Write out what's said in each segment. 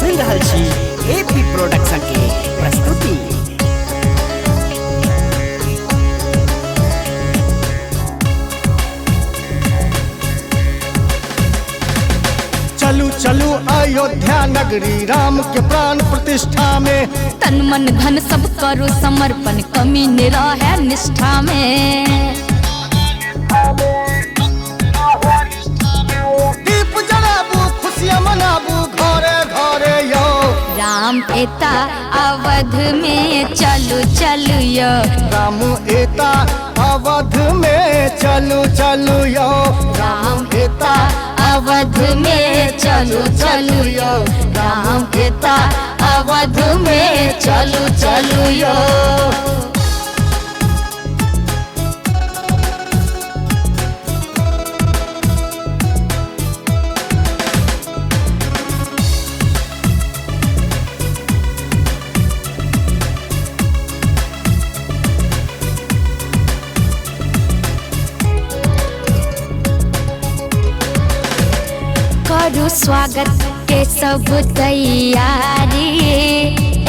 सुन रहल छी एपी प्रोडक्शन के प्रस्तुति। चलू चलू अयोध्या नगरी राम के प्राण प्रतिष्ठा में, तन मन धन सब करो समर्पण, कमी न रहे निष्ठा में। दीप जलाबू खुशियां मनाबू घरे घरे यो, राम एता अवध में चलू चलू यो, राम एता अवध में चलू चलू यो, राम एता अवध में चलू चलू यो, राम एता अवध में चलू चलू यो। करू स्वागत के सब तैयारी,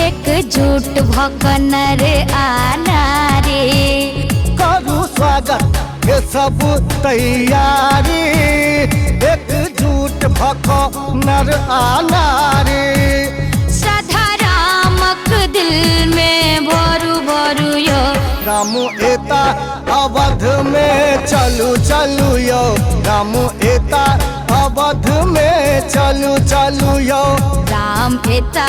एकजुट भक नर आ नारी। करू स्वागत के सब तैयारी, एकजुट भक नर आ नारी। श्रद्धा रामक दिल में भरू भरू यो, राम एता अवध में चलू चलू यो, राम एता अवध में चलू चलू यो, राम एता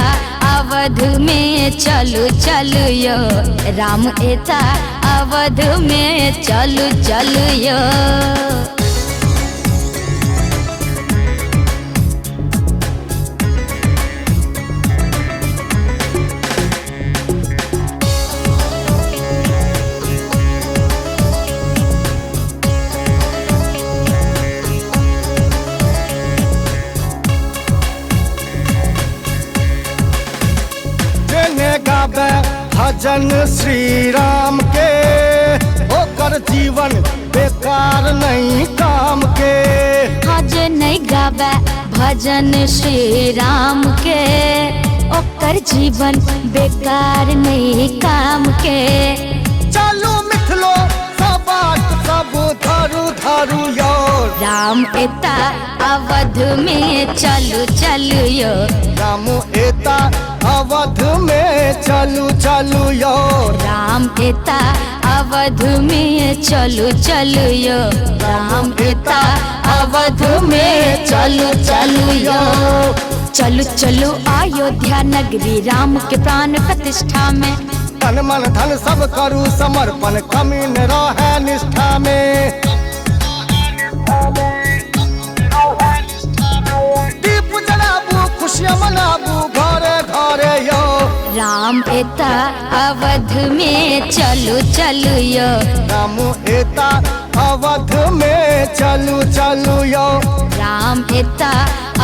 अवध में चलू चलू यो, राम एता अवध में चलू चलू यो। गावे भजन श्री राम के, ओकर जीवन बेकार नहीं काम के। आज नहीं गावे भजन श्री राम के, ओकर जीवन बेकार नहीं काम के। चलू मिथिलो सबात सब धरू धरू यो, राम एता अवध में चलू चलू यो, राम एता अवध में चलू चलू यो, राम एता अवध में चलू चलू यो, राम एता अवध में चलू चलू यो। चलू चलू अयोध्या नगरी राम के प्राण प्रतिष्ठा में, तन मन धन सब करू समर्पण, कमी न रहे निष्ठा में। दीप जलाबू खुशियां मनाबू घरे घरे यो, राम एता अवध में चलू चलू यो, राम एता अवध में चलू चलू यो, राम एता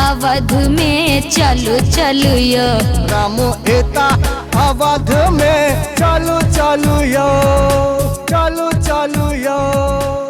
अवध में चलू चलू यो, राम एता अवध में चलू चलू यो, चलू चलू यो।